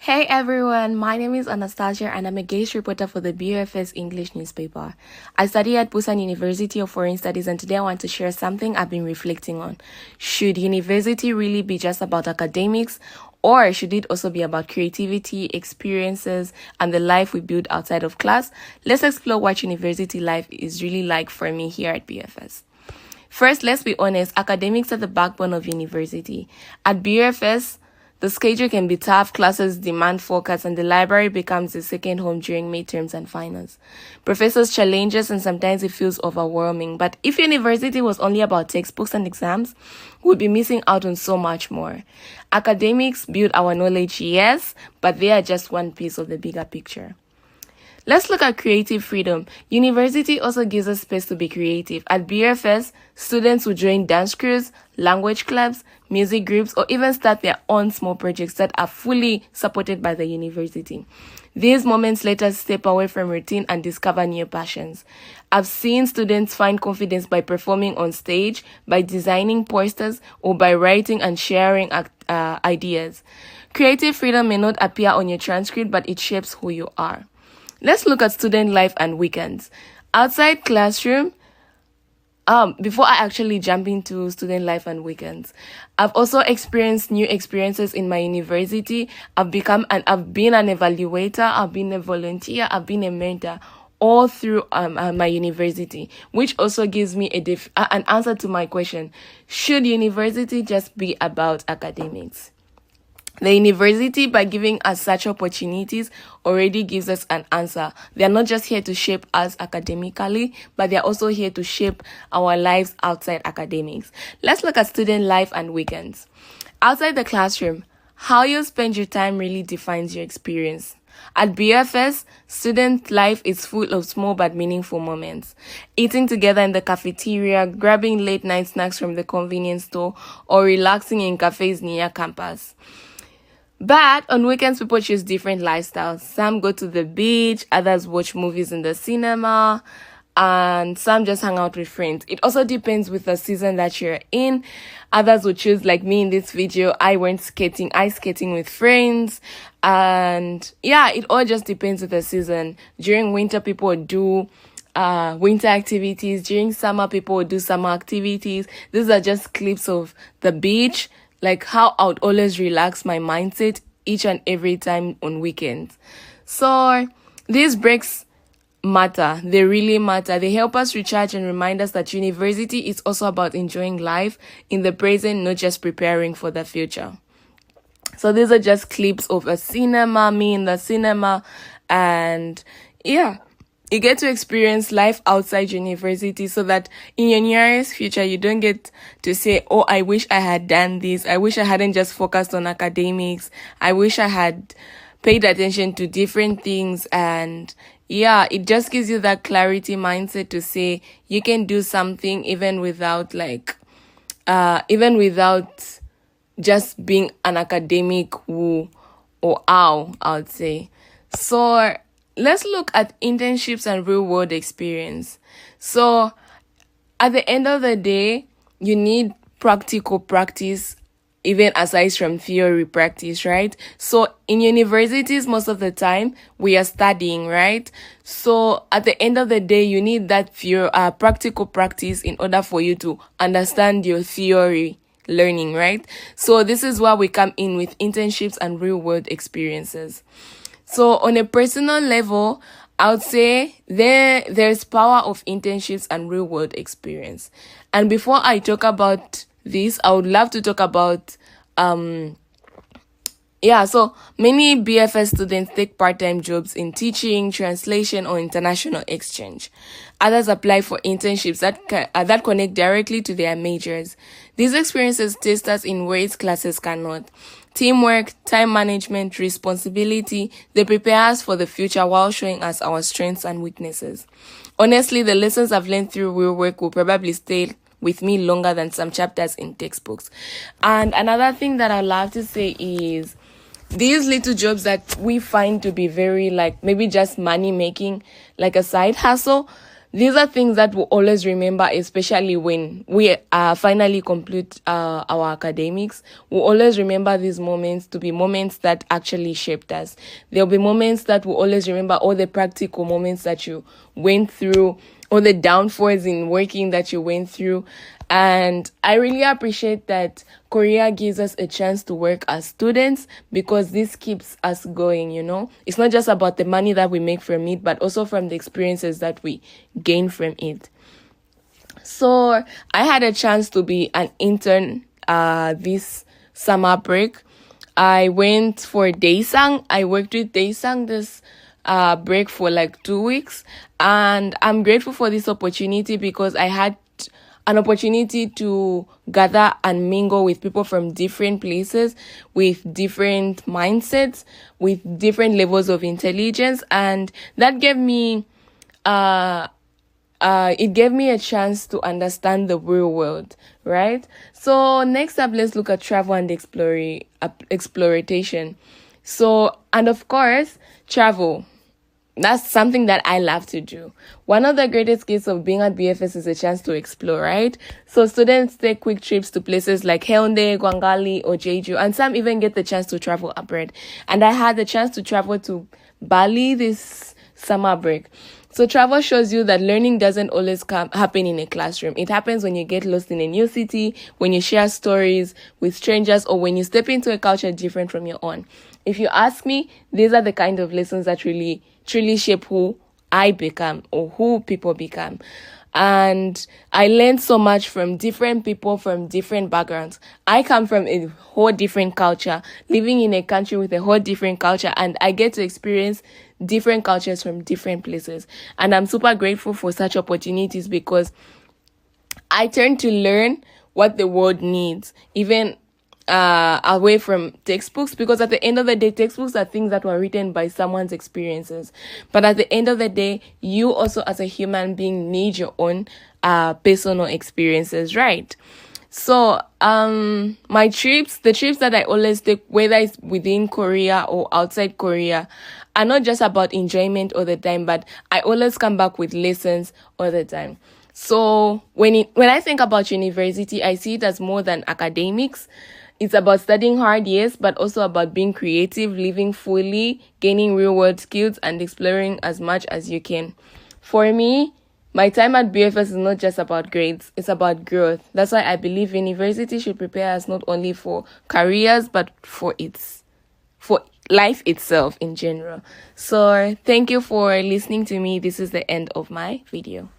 Hey everyone, my name is Anastasia and I'm a guest reporter for the BFS English newspaper. I study at Busan University of Foreign Studies and today I want to share something I've been reflecting on. Should university really be just about academics, or should it also be about creativity, experiences, and the life we build outside of class? Let's explore what university life is really like for me here at BFS. First, let's be honest, academics are the backbone of university. At BFS, the schedule can be tough, classes demand focus, and the library becomes a second home during midterms and finals. Professors challenge us and sometimes it feels overwhelming. But if university was only about textbooks and exams, we'd be missing out on so much more. Academics build our knowledge, yes, but they are just one piece of the bigger picture. Let's look at creative freedom. University also gives us space to be creative. At BFS, students will join dance crews, language clubs, music groups, or even start their own small projects that are fully supported by the university. These moments let us step away from routine and discover new passions. I've seen students find confidence by performing on stage, by designing posters, or by writing and sharing ideas. Creative freedom may not appear on your transcript, but it shapes who you are. Let's look at student life and weekends. Outside classroom, before I actually jump into student life and weekends, I've also experienced new experiences in my university. I've been an evaluator, I've been a volunteer, I've been a mentor, all through my university, which also gives me an answer to my question: should university just be about academics? The university, by giving us such opportunities, already gives us an answer. They are not just here to shape us academically, but they are also here to shape our lives outside academics. Let's look at student life and weekends. Outside the classroom, how you spend your time really defines your experience. At BFS, student life is full of small but meaningful moments. Eating together in the cafeteria, grabbing late night snacks from the convenience store, or relaxing in cafes near campus. But on weekends, people choose different lifestyles. Some go to the beach, others watch movies in the cinema, and some just hang out with friends. It also depends with the season that you're in. Others will choose, like me in this video, I went ice skating with friends. And yeah, it all just depends with the season. During winter, people do winter activities. During summer, people will do summer activities. These are just clips of the beach, like how I would always relax my mindset each and every time on weekends. So these breaks matter. They really matter. They help us recharge and remind us that university is also about enjoying life in the present, not just preparing for the future. So these are just clips of a cinema, me in the cinema, and yeah. You get to experience life outside university so that in your nearest future, you don't get to say, oh, I wish I had done this. I wish I hadn't just focused on academics. I wish I had paid attention to different things. And yeah, it just gives you that clarity mindset to say you can do something even without just being an academic who or ow, I would say. So let's look at internships and real-world experience. So at the end of the day, you need practical practice, even aside from theory practice, right? So in universities, most of the time, we are studying, right? So at the end of the day, you need that practical practice in order for you to understand your theory learning, right? So this is where we come in with internships and real-world experiences. So on a personal level, I would say there's power of internships and real-world experience. And before I talk about this, I would love to talk about so many BFS students take part-time jobs in teaching, translation, or international exchange. Others apply for internships that connect directly to their majors. These experiences test us in ways classes cannot. Teamwork, time management, responsibility, they prepare us for the future while showing us our strengths and weaknesses. Honestly, the lessons I've learned through real work will probably stay with me longer than some chapters in textbooks. And another thing that I love to say is these little jobs that we find to be very maybe just money making, like a side hustle, these are things that we'll always remember, especially when we finally complete our academics. We'll always remember these moments to be moments that actually shaped us. There'll be moments that we'll always remember, all the practical moments that you went through, all the downfalls in working that you went through. And I really appreciate that Korea gives us a chance to work as students, because this keeps us going, you know. It's not just about the money that we make from it, but also from the experiences that we gain from it. So I had a chance to be an intern this summer break. I went for Daesang. I worked with Daesang this break for like 2 weeks. And I'm grateful for this opportunity because I had an opportunity to gather and mingle with people from different places, with different mindsets, with different levels of intelligence. And that gave me, it gave me a chance to understand the real world, right? So next up, let's look at travel and exploration. So, and of course, travel. That's something that I love to do. One of the greatest gifts of being at BFS is a chance to explore, right? So students take quick trips to places like Haeundae, Gwangali, or Jeju, and some even get the chance to travel abroad. And I had the chance to travel to Bali this summer break. So travel shows you that learning doesn't always happen in a classroom. It happens when you get lost in a new city, when you share stories with strangers, or when you step into a culture different from your own. If you ask me, these are the kind of lessons that really truly shape who I become or who people become. And I learned so much from different people from different backgrounds. I come from a whole different culture, living in a country with a whole different culture, and I get to experience different cultures from different places. And I'm super grateful for such opportunities because I tend to learn what the world needs, even away from textbooks, because at the end of the day, textbooks are things that were written by someone's experiences. But at the end of the day, you also as a human being need your own personal experiences, right? So my trips, the trips that I always take, whether it's within Korea or outside Korea, are not just about enjoyment all the time, but I always come back with lessons all the time. So when I think about university, I see it as more than academics. It's about studying hard, yes, but also about being creative, living fully, gaining real-world skills, and exploring as much as you can. For me, my time at BFS is not just about grades, it's about growth. That's why I believe university should prepare us not only for careers, but for life itself in general. So thank you for listening to me. This is the end of my video.